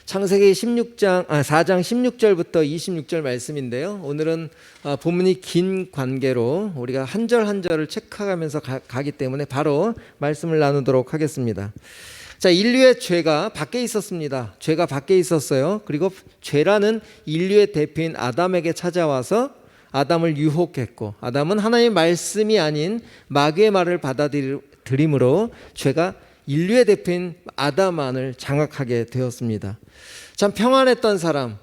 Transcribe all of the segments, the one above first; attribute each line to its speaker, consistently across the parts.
Speaker 1: 창세기 4장 16절부터 26절 말씀인데요. 오늘은 본문이 긴 관계로 우리가 한 절 한 절을 체크하면서 가기 때문에 바로 말씀을 나누도록 하겠습니다. 자, 인류의 죄가 밖에 있었습니다. 죄가 밖에 있었어요. 그리고 죄라는 인류의 대표인 아담에게 찾아와서 아담을 유혹했고, 아담은 하나님의 말씀이 아닌 마귀의 말을 받아들임으로 죄가 인류의 대표인 아담만을 장악하게 되었습니다. 참 평안했던 사람,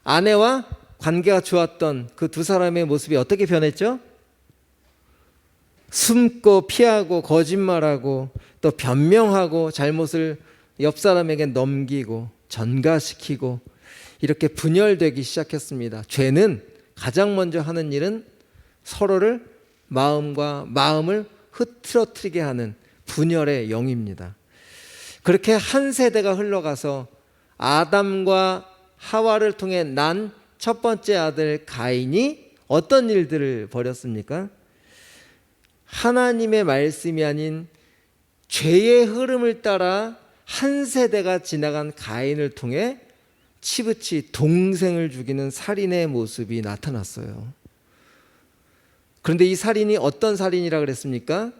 Speaker 1: 아내와 관계가 좋았던 그 두 사람의 모습이 어떻게 변했죠? 숨고 피하고 거짓말하고 또 변명하고 잘못을 옆 사람에게 넘기고 전가시키고 이렇게 분열되기 시작했습니다. 죄는 가장 먼저 하는 일은 서로를 마음을 흐트러뜨리게 하는 분열의 영입니다. 그렇게 한 세대가 흘러가서 아담과 하와를 통해 난 첫 번째 아들 가인이 어떤 일들을 벌였습니까? 하나님의 말씀이 아닌 죄의 흐름을 따라 한 세대가 지나간 가인을 통해 치부치 동생을 죽이는 살인의 모습이 나타났어요. 그런데 이 살인이 어떤 살인이라 그랬습니까?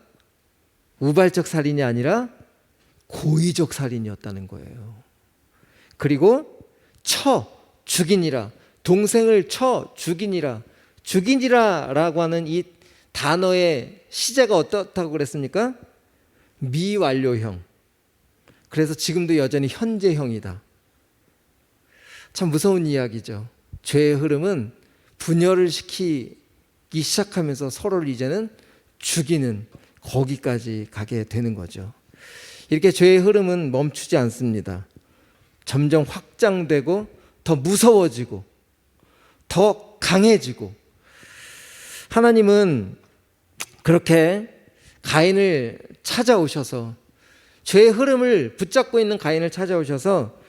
Speaker 1: 우발적 살인이 아니라 고의적 살인이었다는 거예요. 그리고 죽이니라, 동생을 죽이니라라고 하는 이 단어의 시제가 어떻다고 그랬습니까? 미완료형. 그래서 지금도 여전히 현재형이다. 참 무서운 이야기죠. 죄의 흐름은 분열을 시키기 시작하면서 서로를 이제는 죽이는 거기까지 가게 되는 거죠. 이렇게 죄의 흐름은 멈추지 않습니다. 점점 확장되고 더 무서워지고 더 강해지고, 하나님은 그렇게 가인을 찾아오셔서 죄의 흐름을 붙잡고 있는 가인을 찾아오셔서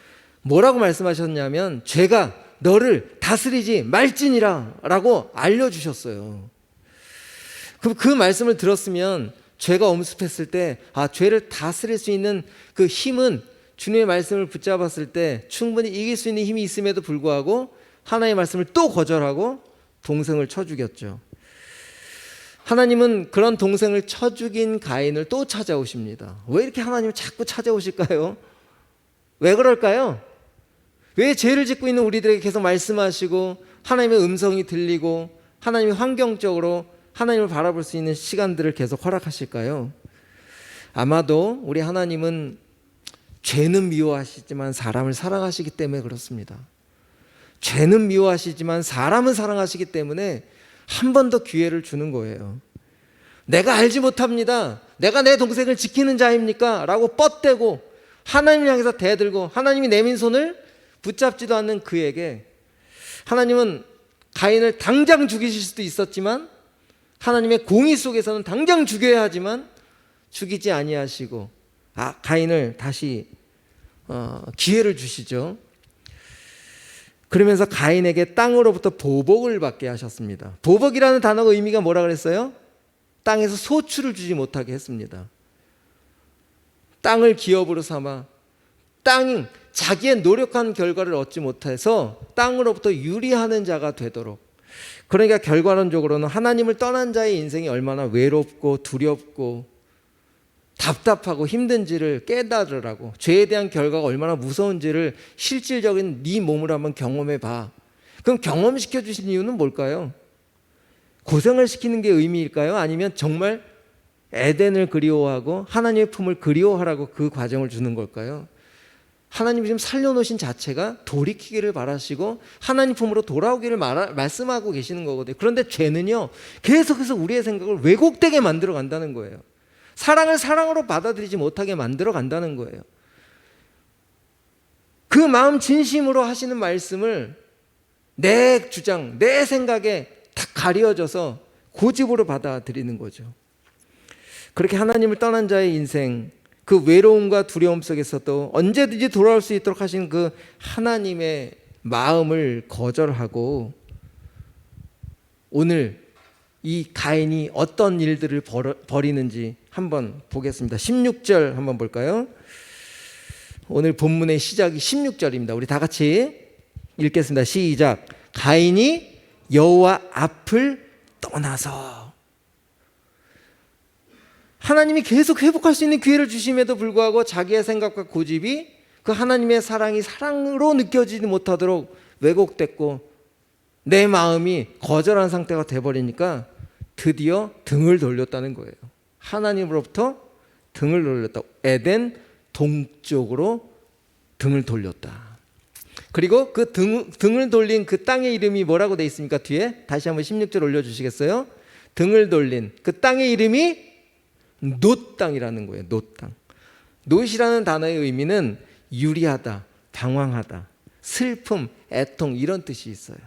Speaker 1: 뭐라고 말씀하셨냐면 죄가 너를 다스리지 말지니라 라고 알려주셨어요. 그 말씀을 들었으면 죄가 엄습했을 때 죄를 다스릴 수 있는 그 힘은 주님의 말씀을 붙잡았을 때 충분히 이길 수 있는 힘이 있음에도 불구하고 하나님의 말씀을 또 거절하고 동생을 쳐 죽였죠. 하나님은 그런 동생을 쳐 죽인 가인을 또 찾아오십니다. 왜 이렇게 하나님을 자꾸 찾아오실까요? 왜 그럴까요? 왜 죄를 짓고 있는 우리들에게 계속 말씀하시고 하나님의 음성이 들리고 하나님이 환경적으로 하나님을 바라볼 수 있는 시간들을 계속 허락하실까요? 아마도 우리 하나님은 죄는 미워하시지만 사람을 사랑하시기 때문에 그렇습니다. 죄는 미워하시지만 사람은 사랑하시기 때문에 한 번 더 기회를 주는 거예요. 내가 알지 못합니다. 내가 내 동생을 지키는 자입니까? 라고 뻗대고 하나님을 향해서 대들고 하나님이 내민 손을 붙잡지도 않는 그에게 하나님은 가인을 당장 죽이실 수도 있었지만, 하나님의 공의 속에서는 당장 죽여야 하지만 죽이지 아니하시고 가인을 다시 기회를 주시죠. 그러면서 가인에게 땅으로부터 보복을 받게 하셨습니다. 보복이라는 단어가 의미가 뭐라 그랬어요? 땅에서 소출을 주지 못하게 했습니다. 땅을 기업으로 삼아 자기의 노력한 결과를 얻지 못해서 땅으로부터 유리하는 자가 되도록. 그러니까 결과론적으로는 하나님을 떠난 자의 인생이 얼마나 외롭고 두렵고 답답하고 힘든지를 깨달으라고, 죄에 대한 결과가 얼마나 무서운지를 실질적인 네 몸으로 한번 경험해 봐. 그럼 경험시켜 주신 이유는 뭘까요? 고생을 시키는 게 의미일까요? 아니면 정말 에덴을 그리워하고 하나님의 품을 그리워하라고 그 과정을 주는 걸까요? 하나님이 지금 살려놓으신 자체가 돌이키기를 바라시고 하나님 품으로 돌아오기를 말씀하고 계시는 거거든요. 그런데 죄는요, 계속해서 우리의 생각을 왜곡되게 만들어 간다는 거예요. 사랑을 사랑으로 받아들이지 못하게 만들어 간다는 거예요. 그 마음 진심으로 하시는 말씀을 내 주장, 내 생각에 다 가려져서 고집으로 받아들이는 거죠. 그렇게 하나님을 떠난 자의 인생, 그 외로움과 두려움 속에서도 언제든지 돌아올 수 있도록 하신 그 하나님의 마음을 거절하고, 오늘 이 가인이 어떤 일들을 벌이는지 한번 보겠습니다. 16절 한번 볼까요? 오늘 본문의 시작이 16절입니다. 우리 다 같이 읽겠습니다. 시작. 가인이 여호와 앞을 떠나서. 하나님이 계속 회복할 수 있는 기회를 주심에도 불구하고 자기의 생각과 고집이 그 하나님의 사랑이 사랑으로 느껴지지 못하도록 왜곡됐고 내 마음이 거절한 상태가 돼버리니까 드디어 등을 돌렸다는 거예요. 하나님으로부터 등을 돌렸다. 에덴 동쪽으로 등을 돌렸다. 그리고 그 등을 돌린 그 땅의 이름이 뭐라고 되어 있습니까? 뒤에 다시 한번 16절 올려주시겠어요? 등을 돌린 그 땅의 이름이 놋 땅이라는 거예요. 놋 땅. 놋이라는 단어의 의미는 유리하다, 방황하다, 슬픔, 애통 이런 뜻이 있어요.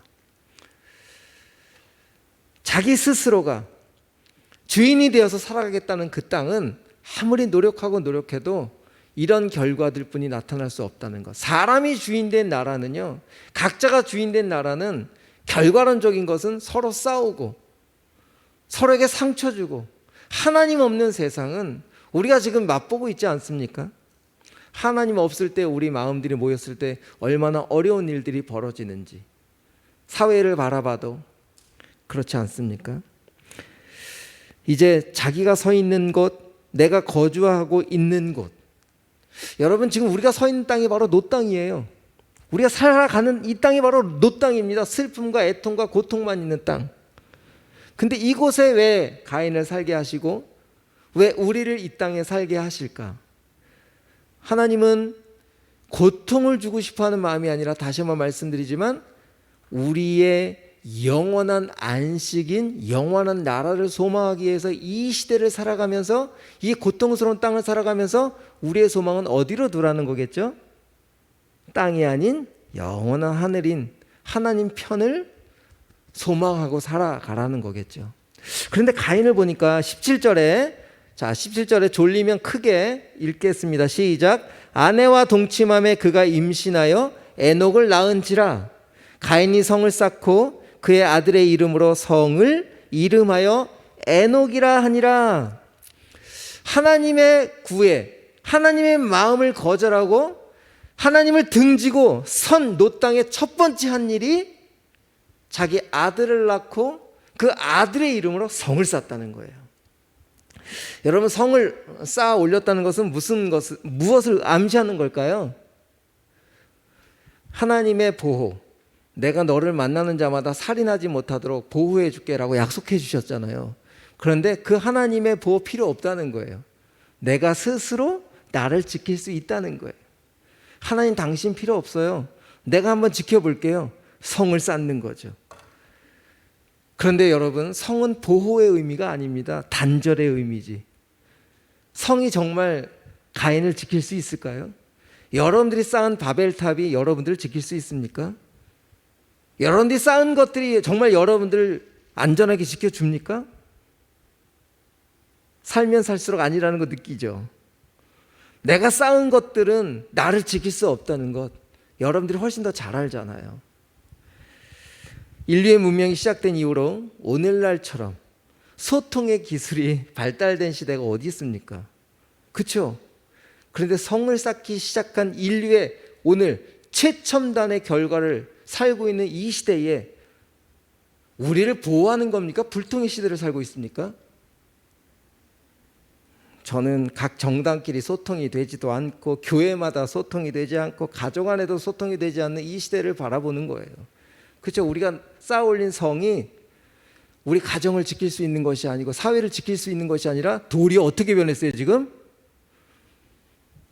Speaker 1: 자기 스스로가 주인이 되어서 살아가겠다는 그 땅은 아무리 노력하고 노력해도 이런 결과들뿐이 나타날 수 없다는 것. 사람이 주인된 나라는요, 각자가 주인된 나라는 결과론적인 것은 서로 싸우고 서로에게 상처 주고, 하나님 없는 세상은 우리가 지금 맛보고 있지 않습니까? 하나님 없을 때 우리 마음들이 모였을 때 얼마나 어려운 일들이 벌어지는지 사회를 바라봐도 그렇지 않습니까? 이제 자기가 서 있는 곳, 내가 거주하고 있는 곳, 여러분 지금 우리가 서 있는 땅이 바로 놋 땅이에요. 우리가 살아가는 이 땅이 바로 놋 땅입니다. 슬픔과 애통과 고통만 있는 땅. 근데 이곳에 왜 가인을 살게 하시고 왜 우리를 이 땅에 살게 하실까? 하나님은 고통을 주고 싶어하는 마음이 아니라, 다시 한번 말씀드리지만, 우리의 영원한 안식인 영원한 나라를 소망하기 위해서 이 시대를 살아가면서, 이 고통스러운 땅을 살아가면서 우리의 소망은 어디로 두라는 거겠죠? 땅이 아닌 영원한 하늘인 하나님 편을 소망하고 살아가라는 거겠죠. 그런데 가인을 보니까 17절에 졸리면 크게 읽겠습니다. 시작. 아내와 동침함에 그가 임신하여 에녹을 낳은지라. 가인이 성을 쌓고 그의 아들의 이름으로 성을 이름하여 에녹이라 하니라. 하나님의 구애, 하나님의 마음을 거절하고 하나님을 등지고 선 놋 땅의 첫 번째 한 일이 자기 아들을 낳고 그 아들의 이름으로 성을 쌓았다는 거예요. 여러분, 성을 쌓아 올렸다는 것은 무엇을 암시하는 걸까요? 하나님의 보호, 내가 너를 만나는 자마다 살인하지 못하도록 보호해 줄게라고 약속해 주셨잖아요. 그런데 그 하나님의 보호 필요 없다는 거예요. 내가 스스로 나를 지킬 수 있다는 거예요. 하나님 당신 필요 없어요. 내가 한번 지켜볼게요. 성을 쌓는 거죠. 그런데 여러분, 성은 보호의 의미가 아닙니다. 단절의 의미지. 성이 정말 가인을 지킬 수 있을까요? 여러분들이 쌓은 바벨탑이 여러분들을 지킬 수 있습니까? 여러분들이 쌓은 것들이 정말 여러분들을 안전하게 지켜줍니까? 살면 살수록 아니라는 거 느끼죠. 내가 쌓은 것들은 나를 지킬 수 없다는 것, 여러분들이 훨씬 더 잘 알잖아요. 인류의 문명이 시작된 이후로 오늘날처럼 소통의 기술이 발달된 시대가 어디 있습니까? 그렇죠? 그런데 성을 쌓기 시작한 인류의 오늘 최첨단의 결과를 살고 있는 이 시대에 우리를 보호하는 겁니까? 불통의 시대를 살고 있습니까? 저는 각 정당끼리 소통이 되지도 않고 교회마다 소통이 되지 않고 가족 안에도 소통이 되지 않는 이 시대를 바라보는 거예요. 그렇죠? 우리가 쌓아 올린 성이 우리 가정을 지킬 수 있는 것이 아니고 사회를 지킬 수 있는 것이 아니라 도리어 어떻게 변했어요 지금?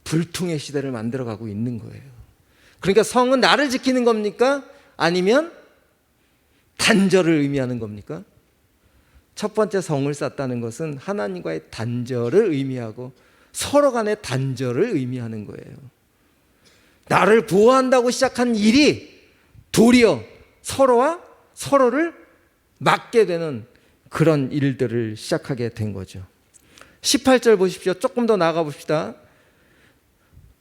Speaker 1: 불통의 시대를 만들어가고 있는 거예요. 그러니까 성은 나를 지키는 겁니까? 아니면 단절을 의미하는 겁니까? 첫 번째 성을 쌓았다는 것은 하나님과의 단절을 의미하고 서로 간의 단절을 의미하는 거예요. 나를 보호한다고 시작한 일이 도리어 서로와 서로를 막게 되는 그런 일들을 시작하게 된 거죠. 18절 보십시오. 조금 더 나아가 봅시다.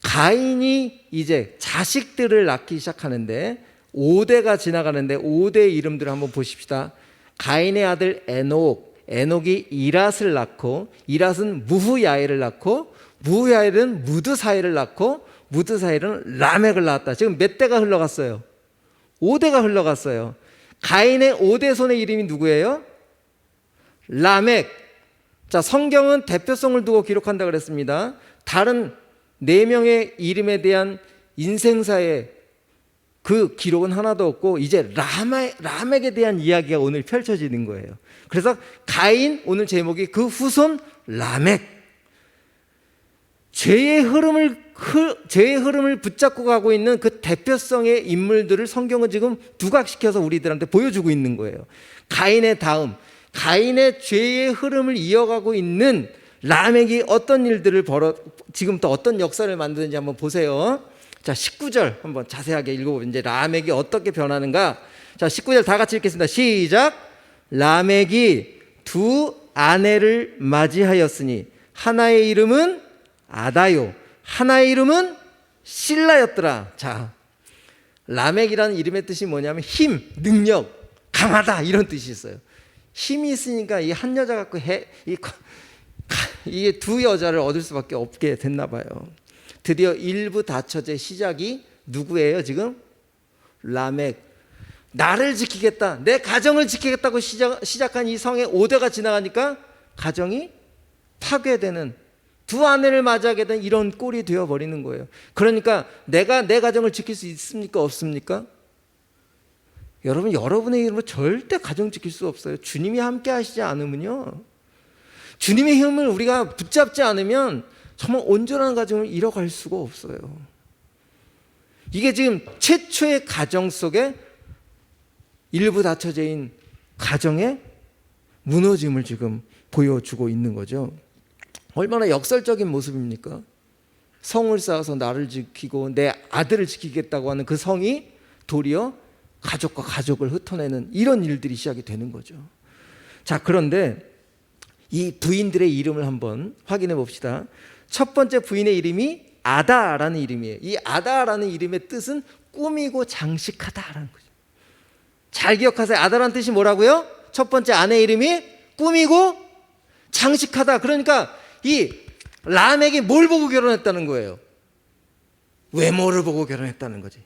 Speaker 1: 가인이 이제 자식들을 낳기 시작하는데 5대가 지나가는데 5대의 이름들을 한번 보십시다. 가인의 아들 에녹이 이랏을 낳고, 이랏은 무후야엘을 낳고, 무후야엘은 무드사엘을 낳고, 무드사엘은 라멕을 낳았다. 지금 몇 대가 흘러갔어요? 5대가 흘러갔어요. 가인의 5대 손의 이름이 누구예요? 라멕. 자, 성경은 대표성을 두고 기록한다 그랬습니다. 다른 4명의 이름에 대한 인생사의 그 기록은 하나도 없고 이제 라멕에 대한 이야기가 오늘 펼쳐지는 거예요. 그래서 가인, 오늘 제목이 그 후손 라멕. 죄의 흐름을 붙잡고 가고 있는 그 대표성의 인물들을 성경은 지금 두각시켜서 우리들한테 보여주고 있는 거예요. 가인의 다음, 가인의 죄의 흐름을 이어가고 있는 라멕이 어떤 일들을 지금부터 어떤 역사를 만드는지 한번 보세요. 자, 19절 한번 자세하게 읽어보면 이제 라멕이 어떻게 변하는가. 자, 19절 다 같이 읽겠습니다. 시작. 라멕이 2 아내를 맞이하였으니 하나의 이름은 아다요, 하나의 이름은 실라였더라. 자, 라멕이라는 이름의 뜻이 뭐냐면 힘, 능력, 강하다 이런 뜻이 있어요. 힘이 있으니까 이 한 여자 갖고 이게 2 여자를 얻을 수밖에 없게 됐나 봐요. 드디어 일부 다처제 시작이 누구예요 지금? 라멕. 나를 지키겠다, 내 가정을 지키겠다고 시작한 이 성의 5대가 지나가니까 가정이 파괴되는, 2 아내를 맞이하게 된 이런 꼴이 되어버리는 거예요. 그러니까 내가 내 가정을 지킬 수 있습니까? 없습니까? 여러분, 여러분의 이름으로 절대 가정 지킬 수 없어요. 주님이 함께 하시지 않으면요, 주님의 힘을 우리가 붙잡지 않으면 정말 온전한 가정을 이뤄갈 수가 없어요. 이게 지금 최초의 가정 속에 일부 다처제인 가정의 무너짐을 지금 보여주고 있는 거죠. 얼마나 역설적인 모습입니까? 성을 쌓아서 나를 지키고 내 아들을 지키겠다고 하는 그 성이 도리어 가족과 가족을 흩어내는 이런 일들이 시작이 되는 거죠. 자, 그런데 이 부인들의 이름을 한번 확인해 봅시다. 첫 번째 부인의 이름이 아다라는 이름이에요. 이 아다라는 이름의 뜻은 꾸미고 장식하다라는 거죠. 잘 기억하세요. 아다라는 뜻이 뭐라고요? 첫 번째 아내 이름이 꾸미고 장식하다. 그러니까 이 라멕이 뭘 보고 결혼했다는 거예요? 외모를 보고 결혼했다는 거지.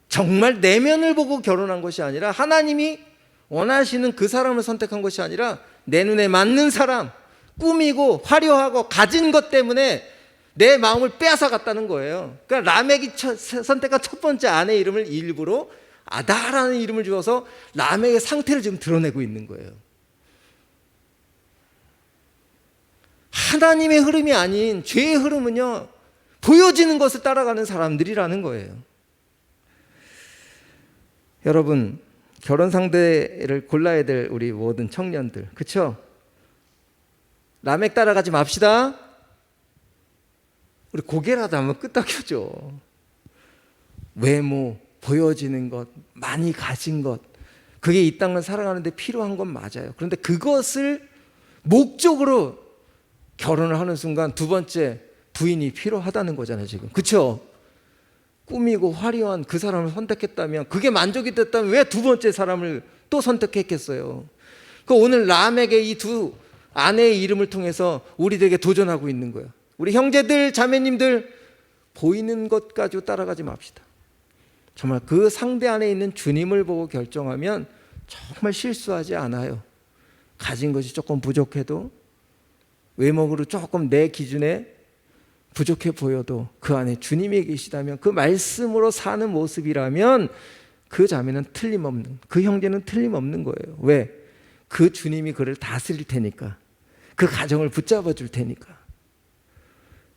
Speaker 1: 정말 내면을 보고 결혼한 것이 아니라, 하나님이 원하시는 그 사람을 선택한 것이 아니라 내 눈에 맞는 사람, 꾸미고 화려하고 가진 것 때문에 내 마음을 빼앗아 갔다는 거예요. 그러니까 라멕이 선택한 첫 번째 아내 이름을 일부러 아다라는 이름을 주어서 라멕의 상태를 지금 드러내고 있는 거예요. 하나님의 흐름이 아닌 죄의 흐름은요, 보여지는 것을 따라가는 사람들이라는 거예요. 여러분, 결혼 상대를 골라야 될 우리 모든 청년들, 그렇죠? 라멕 따라가지 맙시다. 우리 고개라도 한번 끄덕여줘. 외모, 보여지는 것, 많이 가진 것, 그게 이 땅을 살아가는데 필요한 건 맞아요. 그런데 그것을 목적으로 결혼을 하는 순간 2번째 부인이 필요하다는 거잖아요 지금. 그렇죠? 꾸미고 화려한 그 사람을 선택했다면, 그게 만족이 됐다면 왜 2번째 사람을 또 선택했겠어요? 그 오늘 라멕의 이 2 아내의 이름을 통해서 우리들에게 도전하고 있는 거예요. 우리 형제들, 자매님들, 보이는 것 가지고 따라가지 맙시다. 정말 그 상대 안에 있는 주님을 보고 결정하면 정말 실수하지 않아요. 가진 것이 조금 부족해도, 외모로 조금 내 기준에 부족해 보여도 그 안에 주님이 계시다면, 그 말씀으로 사는 모습이라면 그 자매는 틀림없는, 그 형제는 틀림없는 거예요. 왜? 그 주님이 그를 다스릴 테니까, 그 가정을 붙잡아 줄 테니까.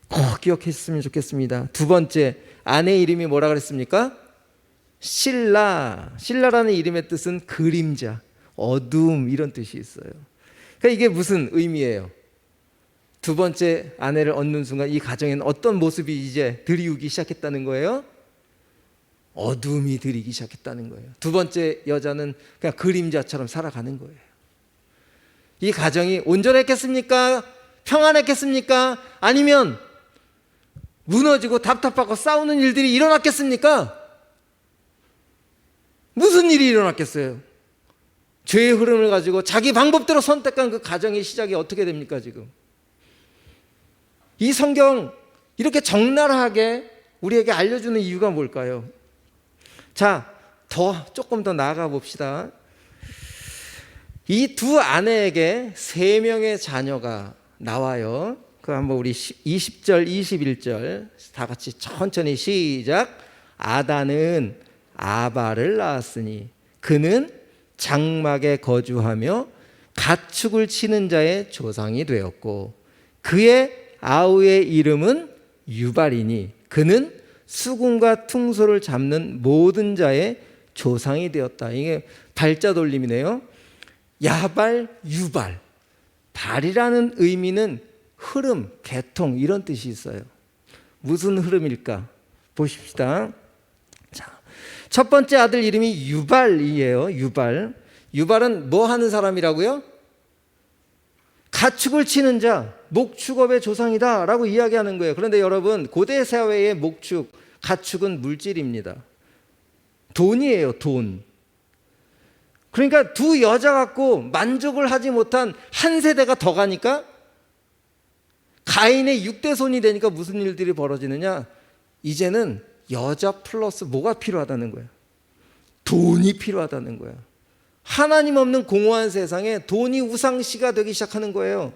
Speaker 1: 꼭 기억했으면 좋겠습니다. 2번째 아내 이름이 뭐라 그랬습니까? 실라. 실라라는 이름의 뜻은 그림자, 어두움 이런 뜻이 있어요. 그러니까 이게 무슨 의미예요? 2번째 아내를 얻는 순간 이 가정에는 어떤 모습이 이제 드리우기 시작했다는 거예요? 어두움이 드리기 시작했다는 거예요. 2번째 여자는 그냥 그림자처럼 살아가는 거예요. 이 가정이 온전했겠습니까? 평안했겠습니까? 아니면 무너지고 답답하고 싸우는 일들이 일어났겠습니까? 무슨 일이 일어났겠어요? 죄의 흐름을 가지고 자기 방법대로 선택한 그 가정의 시작이 어떻게 됩니까 지금? 이 성경 이렇게 적나라하게 우리에게 알려주는 이유가 뭘까요? 자, 조금 더 나아가 봅시다. 이 두 아내에게 3명의 자녀가 나와요. 그 한번 우리 20절, 21절 다 같이 천천히 시작. 아다는 아바를 낳았으니 그는 장막에 거주하며 가축을 치는 자의 조상이 되었고 그의 아우의 이름은 유발이니 그는 수금과 퉁소를 잡는 모든 자의 조상이 되었다. 이게 발자 돌림이네요. 야발, 유발. 발이라는 의미는 흐름, 개통 이런 뜻이 있어요. 무슨 흐름일까? 보십시다. 자, 첫 번째 아들 이름이 유발이에요. 유발. 유발은 뭐 하는 사람이라고요? 가축을 치는 자, 목축업의 조상이다 라고 이야기하는 거예요. 그런데 여러분, 고대 사회의 목축, 가축은 물질입니다. 돈이에요, 돈. 그러니까 두 여자 갖고 만족을 하지 못한 한 세대가 더 가니까 가인의 6대손이 되니까 무슨 일들이 벌어지느냐? 이제는 여자 플러스 뭐가 필요하다는 거야? 돈이 필요하다는 거야. 하나님 없는 공허한 세상에 돈이 우상시가 되기 시작하는 거예요.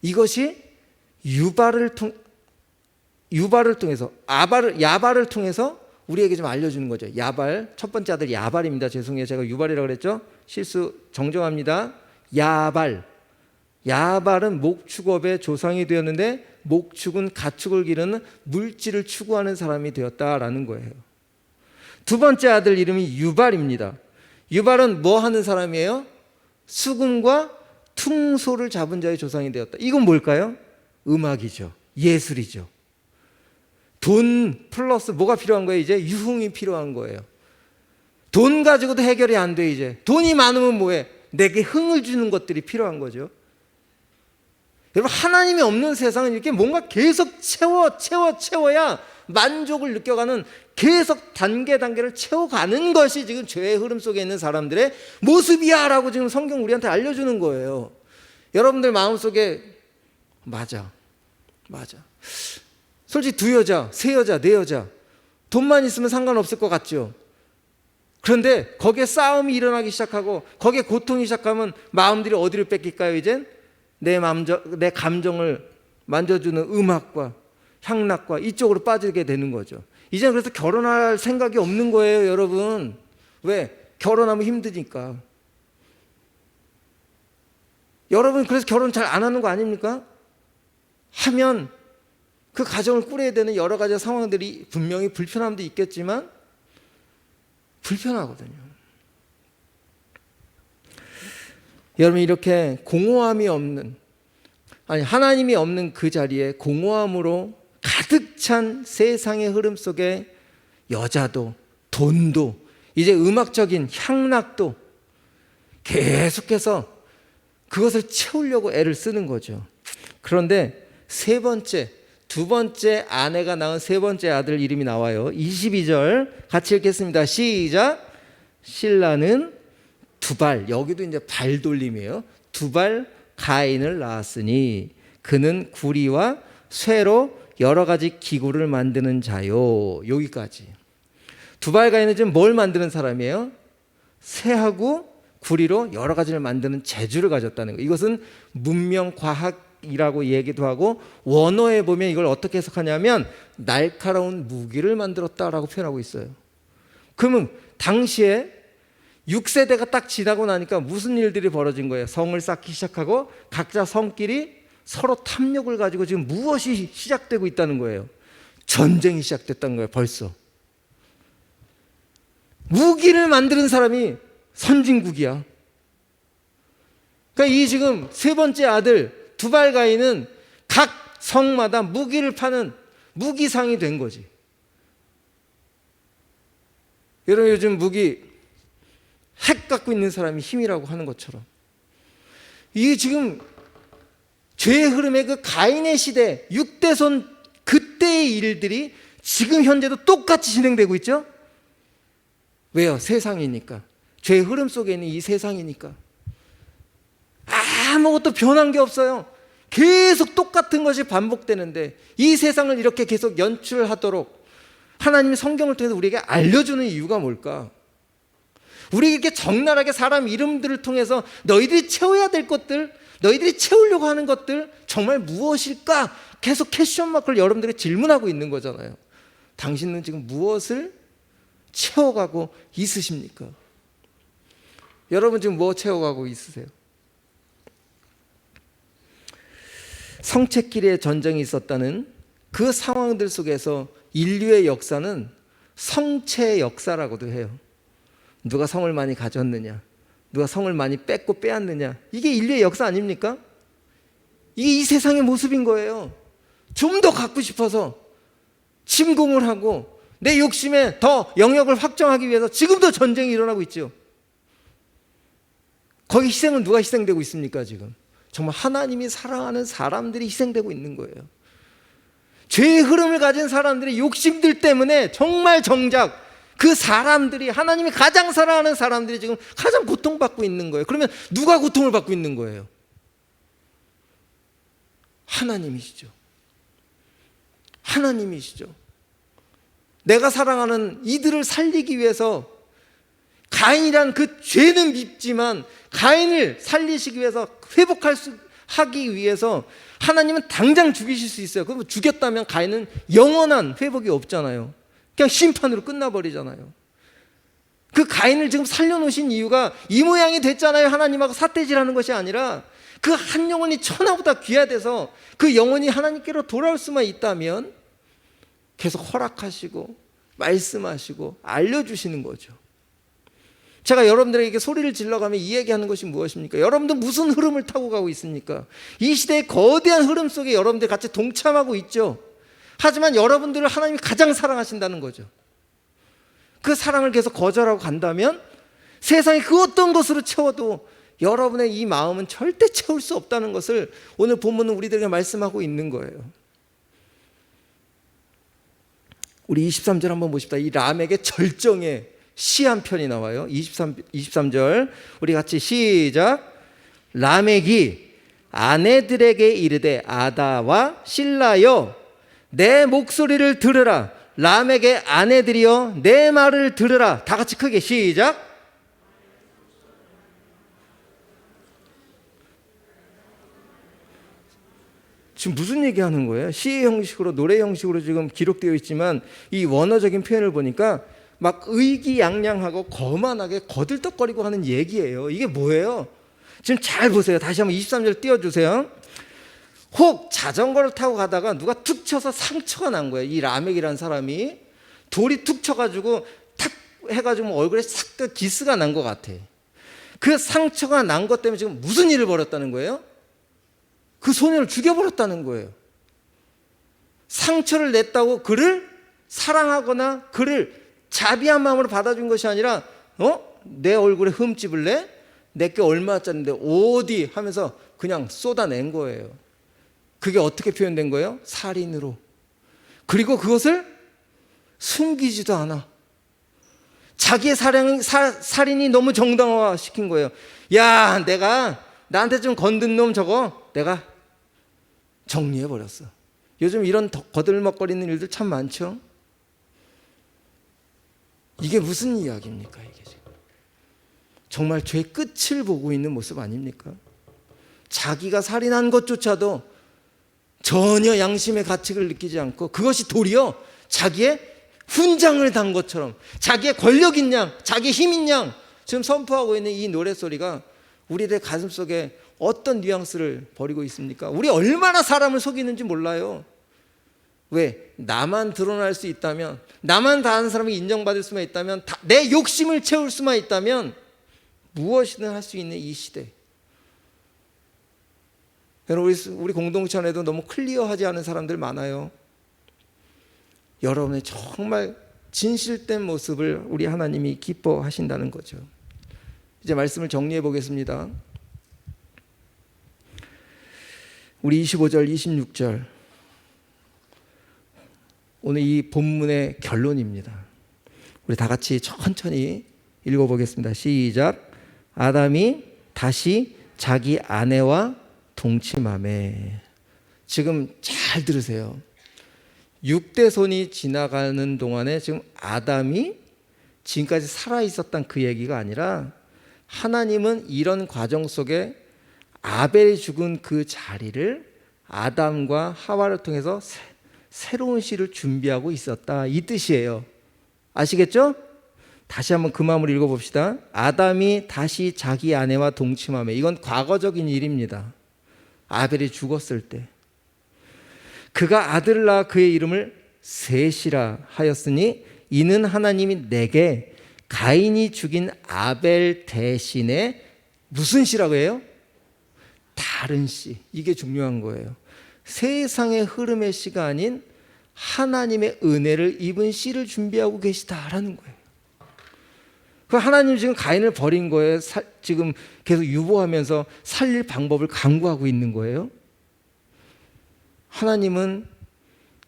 Speaker 1: 이것이 유발을 통해서 야발을 통해서 우리에게 좀 알려주는 거죠. 야발, 첫 번째 아들 야발입니다. 죄송해요, 제가 유발이라고 그랬죠. 실수 정정합니다. 야발은 목축업의 조상이 되었는데 목축은 가축을 기르는 물질을 추구하는 사람이 되었다라는 거예요. 두 번째 아들 이름이 유발입니다. 유발은 뭐 하는 사람이에요? 수금과 퉁소를 잡은 자의 조상이 되었다. 이건 뭘까요? 음악이죠. 예술이죠. 돈 플러스 뭐가 필요한 거예요? 이제 유흥이 필요한 거예요. 돈 가지고도 해결이 안 돼. 이제 돈이 많으면 뭐해? 내게 흥을 주는 것들이 필요한 거죠. 여러분, 하나님이 없는 세상은 이렇게 뭔가 계속 채워야 만족을 느껴가는, 계속 단계를 채워가는 것이 지금 죄의 흐름 속에 있는 사람들의 모습이야 라고 지금 성경 우리한테 알려주는 거예요. 여러분들 마음속에 맞아. 솔직히 두 여자, 세 여자, 네 여자 돈만 있으면 상관없을 것 같죠. 그런데 거기에 싸움이 일어나기 시작하고 거기에 고통이 시작하면 마음들이 어디를 뺏길까요? 이젠 내 감정을 만져주는 음악과 향락과 이쪽으로 빠지게 되는 거죠. 이제는 그래서 결혼할 생각이 없는 거예요, 여러분. 왜? 결혼하면 힘드니까. 여러분 그래서 결혼 잘 안 하는 거 아닙니까? 하면 그 가정을 꾸려야 되는 여러 가지 상황들이 분명히 불편함도 있겠지만 불편하거든요. 여러분, 이렇게 공허함이 없는, 하나님이 없는 그 자리에 공허함으로 가득 찬 세상의 흐름 속에 여자도 돈도 이제 음악적인 향락도 계속해서 그것을 채우려고 애를 쓰는 거죠. 그런데 두 번째 아내가 낳은 세 번째 아들 이름이 나와요. 22절 같이 읽겠습니다. 시작. 실라는 두발, 여기도 이제 발 돌림이에요. 두발 가인을 낳았으니 그는 구리와 쇠로 여러 가지 기구를 만드는 자요. 여기까지. 두발 가인은 지금 뭘 만드는 사람이에요? 쇠하고 구리로 여러 가지를 만드는 재주를 가졌다는 거예요. 이것은 문명 과학이라고 얘기도 하고, 원어에 보면 이걸 어떻게 해석하냐면 날카로운 무기를 만들었다라고 표현하고 있어요. 그러면 당시에 6세대가 딱 지나고 나니까 무슨 일들이 벌어진 거예요? 성을 쌓기 시작하고 각자 성끼리 서로 탐욕을 가지고 지금 무엇이 시작되고 있다는 거예요? 전쟁이 시작됐다는 거예요. 벌써 무기를 만드는 사람이 선진국이야. 그러니까 이 지금 세 번째 아들 두발 가인은 각 성마다 무기를 파는 무기상이 된 거지. 여러분, 요즘 무기 핵 갖고 있는 사람이 힘이라고 하는 것처럼, 이게 지금 죄의 흐름의 그 가인의 시대 6대손 그때의 일들이 지금 현재도 똑같이 진행되고 있죠. 왜요? 세상이니까. 죄의 흐름 속에 있는 이 세상이니까. 아무것도 변한 게 없어요. 계속 똑같은 것이 반복되는데 이 세상을 이렇게 계속 연출하도록 하나님이 성경을 통해서 우리에게 알려주는 이유가 뭘까? 우리에게 이렇게 적나라하게 사람 이름들을 통해서 너희들이 채워야 될 것들, 너희들이 채우려고 하는 것들 정말 무엇일까? 계속 퀘스천 마크를 여러분들이 질문하고 있는 거잖아요. 당신은 지금 무엇을 채워가고 있으십니까? 여러분 지금 뭐 채워가고 있으세요? 성체끼리의 전쟁이 있었다는 그 상황들 속에서 인류의 역사는 성체의 역사라고도 해요. 누가 성을 많이 가졌느냐, 누가 성을 많이 뺏고 빼앗느냐, 이게 인류의 역사 아닙니까? 이게 이 세상의 모습인 거예요. 좀 더 갖고 싶어서 침공을 하고 내 욕심에 더 영역을 확정하기 위해서 지금도 전쟁이 일어나고 있죠. 거기 희생은 누가 희생되고 있습니까? 지금 정말 하나님이 사랑하는 사람들이 희생되고 있는 거예요. 죄의 흐름을 가진 사람들의 욕심들 때문에 정말 정작 그 사람들이, 하나님이 가장 사랑하는 사람들이 지금 가장 고통받고 있는 거예요. 그러면 누가 고통을 받고 있는 거예요? 하나님이시죠. 하나님이시죠. 내가 사랑하는 이들을 살리기 위해서 가인이란 그 죄는 밉지만 가인을 살리시기 위해서 하기 위해서 하나님은 당장 죽이실 수 있어요. 그럼 죽였다면 가인은 영원한 회복이 없잖아요. 그냥 심판으로 끝나버리잖아요. 그 가인을 지금 살려놓으신 이유가 이 모양이 됐잖아요. 하나님하고 삿대질하는 것이 아니라 그 한 영혼이 천하보다 귀하돼서 그 영혼이 하나님께로 돌아올 수만 있다면 계속 허락하시고 말씀하시고 알려주시는 거죠. 제가 여러분들에게 소리를 질러가며 이 얘기하는 것이 무엇입니까? 여러분들 무슨 흐름을 타고 가고 있습니까? 이 시대의 거대한 흐름 속에 여러분들 같이 동참하고 있죠. 하지만 여러분들을 하나님이 가장 사랑하신다는 거죠. 그 사랑을 계속 거절하고 간다면 세상이 그 어떤 것으로 채워도 여러분의 이 마음은 절대 채울 수 없다는 것을 오늘 본문은 우리들에게 말씀하고 있는 거예요. 우리 23절 한번 보십시다. 이 람에게 절정의 시 한 편이 나와요. 23절 우리 같이 시작. 라멕이 아내들에게 이르되 아다와 실라여 내 목소리를 들으라. 라멕의 아내들이여 내 말을 들으라. 다 같이 크게 시작. 지금 무슨 얘기하는 거예요? 시 형식으로, 노래 형식으로 지금 기록되어 있지만 이 원어적인 표현을 보니까 막 의기양양하고 거만하게 거들떡거리고 하는 얘기예요. 이게 뭐예요? 지금 잘 보세요. 다시 한번 23절 띄워주세요. 혹 자전거를 타고 가다가 누가 툭 쳐서 상처가 난 거예요. 이 라멕이라는 사람이 돌이 툭 쳐가지고 탁 해가지고 얼굴에 싹 기스가 난 것 같아. 그 상처가 난 것 때문에 지금 무슨 일을 벌였다는 거예요? 그 소년을 죽여버렸다는 거예요. 상처를 냈다고 그를 사랑하거나 그를 자비한 마음으로 받아준 것이 아니라 내 얼굴에 흠집을 내? 내게 얼마짜리인데 어디 하면서 그냥 쏟아낸 거예요. 그게 어떻게 표현된 거예요? 살인으로. 그리고 그것을 숨기지도 않아. 자기의 살인이 너무 정당화시킨 거예요. 야, 내가 나한테 좀 건든 놈 저거 내가 정리해버렸어. 요즘 이런 거들먹거리는 일들 참 많죠. 이게 무슨 이야기입니까? 이게 지금 정말 죄의 끝을 보고 있는 모습 아닙니까? 자기가 살인한 것조차도 전혀 양심의 가책을 느끼지 않고 그것이 도리어 자기의 훈장을 단 것처럼 자기의 권력인 양, 자기의 힘인 양 지금 선포하고 있는 이 노래소리가 우리들의 가슴 속에 어떤 뉘앙스를 버리고 있습니까? 우리 얼마나 사람을 속이는지 몰라요. 왜? 나만 드러날 수 있다면, 나만 다른 사람이 인정받을 수만 있다면, 내 욕심을 채울 수만 있다면 무엇이든 할 수 있는 이 시대. 여러분, 우리 공동체 안에도 너무 클리어하지 않은 사람들 많아요. 여러분의 정말 진실된 모습을 우리 하나님이 기뻐하신다는 거죠. 이제 말씀을 정리해 보겠습니다. 우리 25절, 26절 오늘 이 본문의 결론입니다. 우리 다 같이 천천히 읽어보겠습니다. 시작. 아담이 다시 자기 아내와 동침하매. 지금 잘 들으세요. 육대손이 지나가는 동안에 지금 아담이 지금까지 살아있었던 그 얘기가 아니라 하나님은 이런 과정 속에 아벨이 죽은 그 자리를 아담과 하와를 통해서 새로운 씨를 준비하고 있었다, 이 뜻이에요. 아시겠죠? 다시 한번 그 마음을 읽어봅시다. 아담이 다시 자기 아내와 동침하며. 이건 과거적인 일입니다. 아벨이 죽었을 때 그가 아들을 낳아 그의 이름을 셋이라 하였으니 이는 하나님이 내게 가인이 죽인 아벨 대신에 무슨 씨라고 해요? 다른 씨. 이게 중요한 거예요. 세상의 흐름의 씨가 아닌 하나님의 은혜를 입은 씨를 준비하고 계시다라는 거예요. 그 하나님 지금 가인을 버린 거예요. 지금 계속 유보하면서 살릴 방법을 강구하고 있는 거예요. 하나님은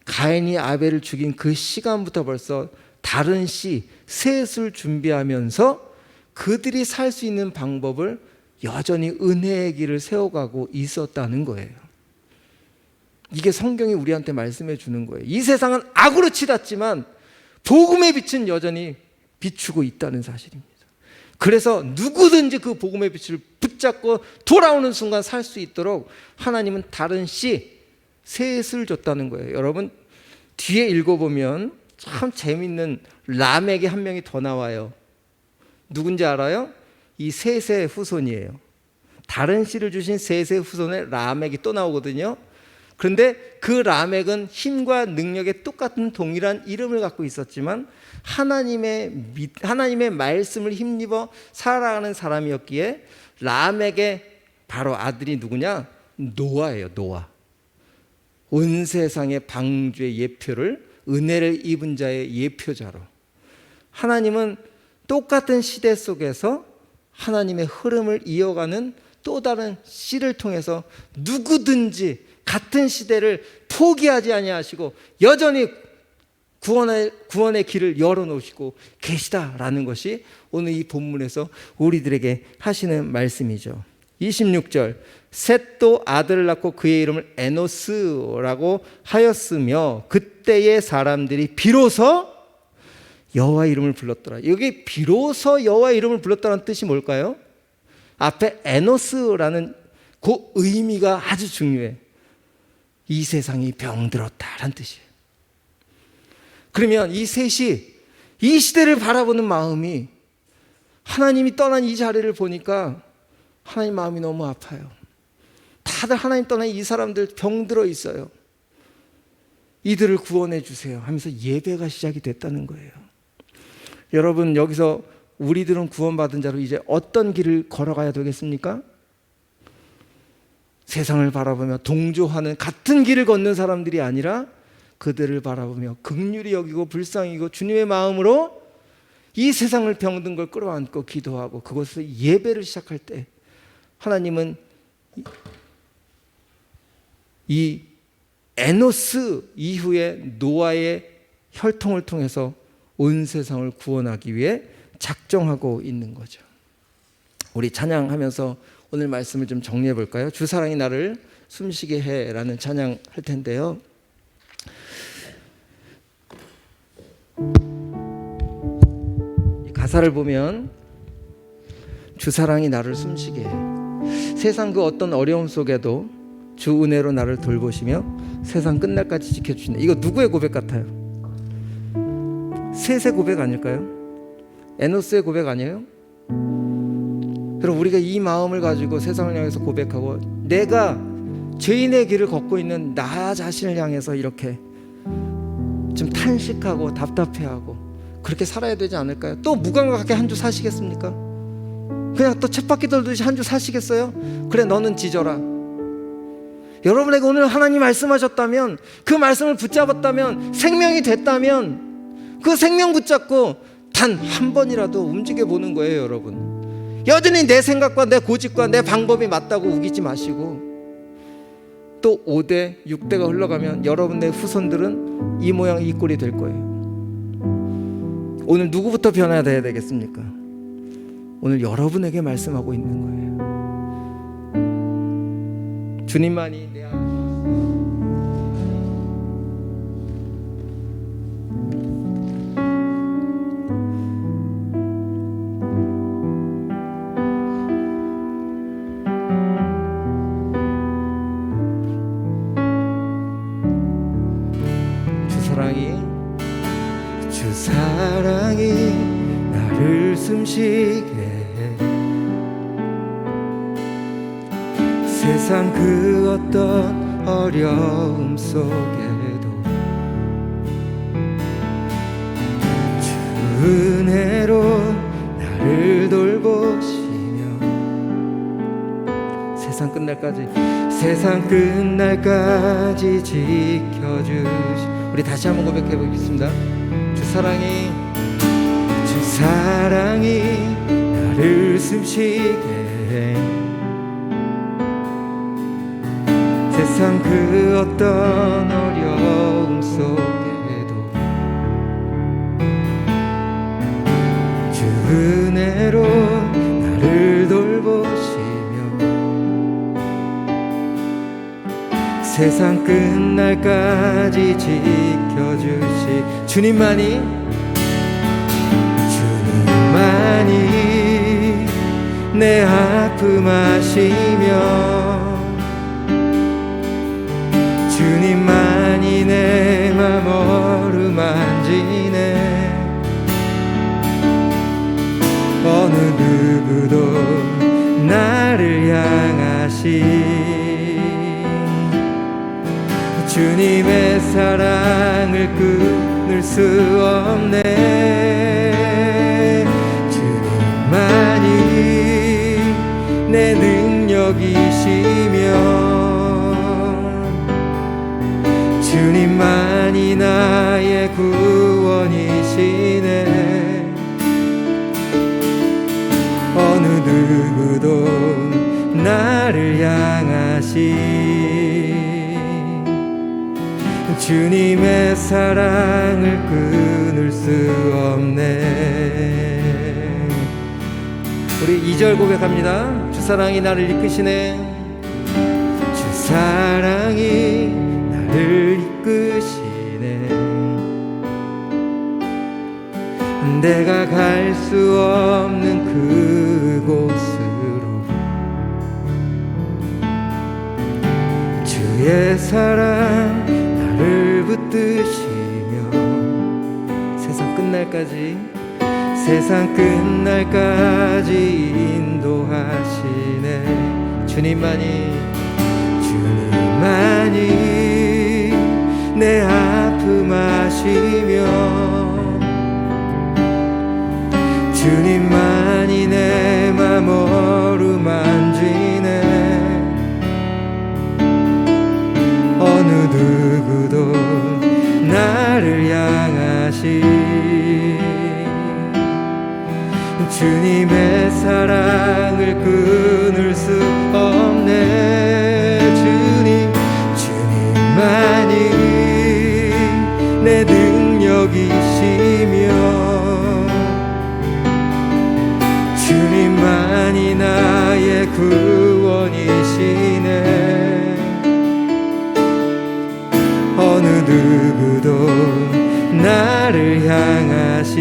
Speaker 1: 가인이 아벨을 죽인 그 시간부터 벌써 다른 씨, 셋을 준비하면서 그들이 살 수 있는 방법을 여전히 은혜의 길을 세워가고 있었다는 거예요. 이게 성경이 우리한테 말씀해 주는 거예요. 이 세상은 악으로 치닫지만 복음의 빛은 여전히 비추고 있다는 사실입니다. 그래서 누구든지 그 복음의 빛을 붙잡고 돌아오는 순간 살 수 있도록 하나님은 다른 씨, 셋을 줬다는 거예요. 여러분 뒤에 읽어보면 참 재밌는 라멕이 한 명이 더 나와요. 누군지 알아요? 이 셋의 후손이에요. 다른 씨를 주신 셋의 후손에 라멕이 또 나오거든요. 그런데 그 라멕은 힘과 능력에 똑같은 동일한 이름을 갖고 있었지만 하나님의 말씀을 힘입어 살아가는 사람이었기에 라멕의 바로 아들이 누구냐? 노아예요. 노아. 온 세상의 방주의 예표를, 은혜를 입은 자의 예표자로. 하나님은 똑같은 시대 속에서 하나님의 흐름을 이어가는 또 다른 씨를 통해서 누구든지 같은 시대를 포기하지 아니하시고 여전히 구원의 길을 열어놓으시고 계시다라는 것이 오늘 이 본문에서 우리들에게 하시는 말씀이죠. 26절, 셋도 아들을 낳고 그의 이름을 에노스라고 하였으며 그때의 사람들이 비로소 여호와 이름을 불렀더라. 여기 비로소 여호와 이름을 불렀다는 뜻이 뭘까요? 앞에 에노스라는 그 의미가 아주 중요해. 이 세상이 병들었다라는 뜻이에요. 그러면 이 셋이 이 시대를 바라보는 마음이, 하나님이 떠난 이 자리를 보니까 하나님 마음이 너무 아파요. 다들 하나님 떠난 이 사람들 병들어 있어요. 이들을 구원해 주세요 하면서 예배가 시작이 됐다는 거예요. 여러분 여기서 우리들은 구원받은 자로 이제 어떤 길을 걸어가야 되겠습니까? 세상을 바라보며 동조하는 같은 길을 걷는 사람들이 아니라 그들을 바라보며 긍휼히 여기고 불쌍히 여기고 주님의 마음으로 이 세상을 병든 걸 끌어안고 기도하고 그것을 예배를 시작할 때 하나님은 이 에노스 이후에 노아의 혈통을 통해서 온 세상을 구원하기 위해 작정하고 있는 거죠. 우리 찬양하면서 오늘 말씀을 좀 정리해 볼까요? 주 사랑이 나를 숨쉬게 해라는 찬양 할 텐데요. 이 가사를 보면 주 사랑이 나를 숨쉬게 해. 세상 그 어떤 어려움 속에도 주 은혜로 나를 돌보시며 세상 끝날까지 지켜주시네. 이거 누구의 고백 같아요? 셋의 고백 아닐까요? 에노스의 고백 아니에요? 그럼 우리가 이 마음을 가지고 세상을 향해서 고백하고 내가 죄인의 길을 걷고 있는 나 자신을 향해서 이렇게 좀 탄식하고 답답해하고 그렇게 살아야 되지 않을까요? 또 무감각하게 한 주 사시겠습니까? 그냥 또 쳇바퀴 돌듯이 한 주 사시겠어요? 그래 너는 지져라. 여러분에게 오늘 하나님 말씀하셨다면, 그 말씀을 붙잡았다면, 생명이 됐다면 그 생명 붙잡고 단 한 번이라도 움직여 보는 거예요. 여러분 여전히 내 생각과 내 고집과 내 방법이 맞다고 우기지 마시고, 또 5대 6대가 흘러가면 여러분의 후손들은 이 모양 이 꼴이 될 거예요. 오늘 누구부터 변화해야 되겠습니까? 오늘 여러분에게 말씀하고 있는 거예요. 주님만이 내 앞에 주 사랑이 나를 숨쉬게 해. 세상 그 어떤 어려움 속에도 주 은혜로 나를 돌보시며 세상 끝날까지 지켜주시. 우리 다시 한번 고백해 보겠습니다. 주 사랑이 나를 숨쉬게 해. 세상 그 어떤 어려움 속에도 주 은혜로 나를 돌보시며 세상 끝날까지 지켜주시. 주님만이 내 아픔 아시며 주님만이 내 맘 어루만지네. 어느 누구도 나를 향하시 주님의 사랑을 끊을 수 없네. 주님만이 내 능력이시며 주님만이 나의 구원이시네. 어느 누구도 나를 향하시 주님의 사랑을 끊을 수 없네. 우리 2절 고백합니다. 주 사랑이 나를 이끄시네. 주 사랑이 나를 이끄시네. 내가 갈 수 없는 그곳으로 주의 사랑 나를 붙드시며 세상 끝날까지 인도하시네. 주님만이 내 아픔 아시며 주님만이 내 맘 어루만지네. 어느 누구도 나를 향하시 주님의 사랑을 끊을 수 없네. 주님만이 내 능력이시며 주님만이 나의 구원이시네. 어느 누구도 나를 향하시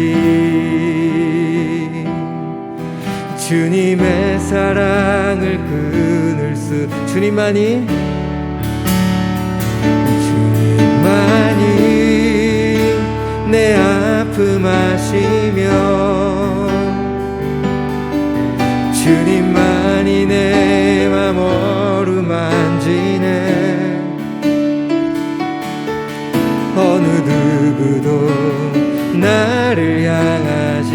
Speaker 1: 주님의 사랑을 끊을 수. 주님만이 내 아픔 아시며 주님만이 내 맘 어루만지네. 어느 누구도 나를 향하시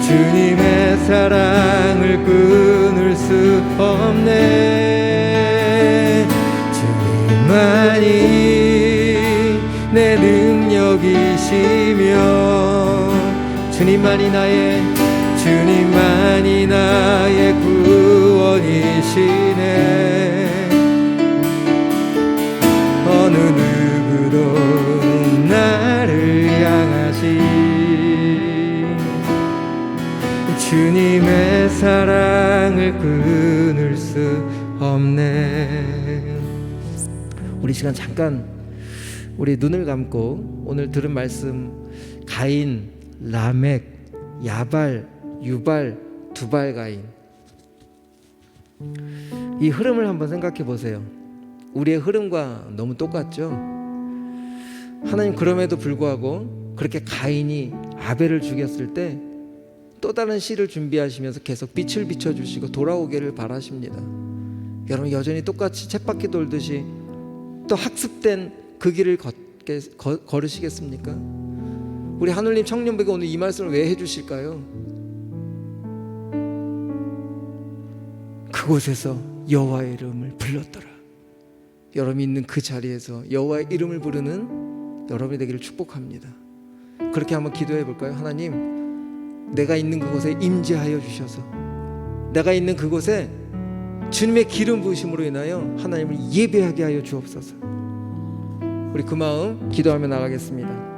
Speaker 1: 주님의 사랑을 끊을 수 없네. 주님만이 내 능력이시며 주님만이 나의 구원이시네. 어느 누구도 나를 향하시 주님의 사랑을 시간 잠깐 우리 눈을 감고 오늘 들은 말씀 가인, 라멕, 야발, 유발, 두발 가인 이 흐름을 한번 생각해 보세요. 우리의 흐름과 너무 똑같죠? 하나님 그럼에도 불구하고 그렇게 가인이 아벨을 죽였을 때 또 다른 씨를 준비하시면서 계속 빛을 비춰주시고 돌아오기를 바라십니다. 여러분 여전히 똑같이 쳇바퀴 돌듯이 또 학습된 그 길을 걸으시겠습니까? 우리 하늘님 청년부에게 오늘 이 말씀을 왜 해주실까요? 그곳에서 여호와의 이름을 불렀더라. 여러분이 있는 그 자리에서 여호와의 이름을 부르는 여러분이 되기를 축복합니다. 그렇게 한번 기도해 볼까요? 하나님, 내가 있는 그곳에 임재하여 주셔서 내가 있는 그곳에 주님의 기름 부으심으로 인하여 하나님을 예배하게 하여 주옵소서. 우리 그 마음 기도하며 나가겠습니다.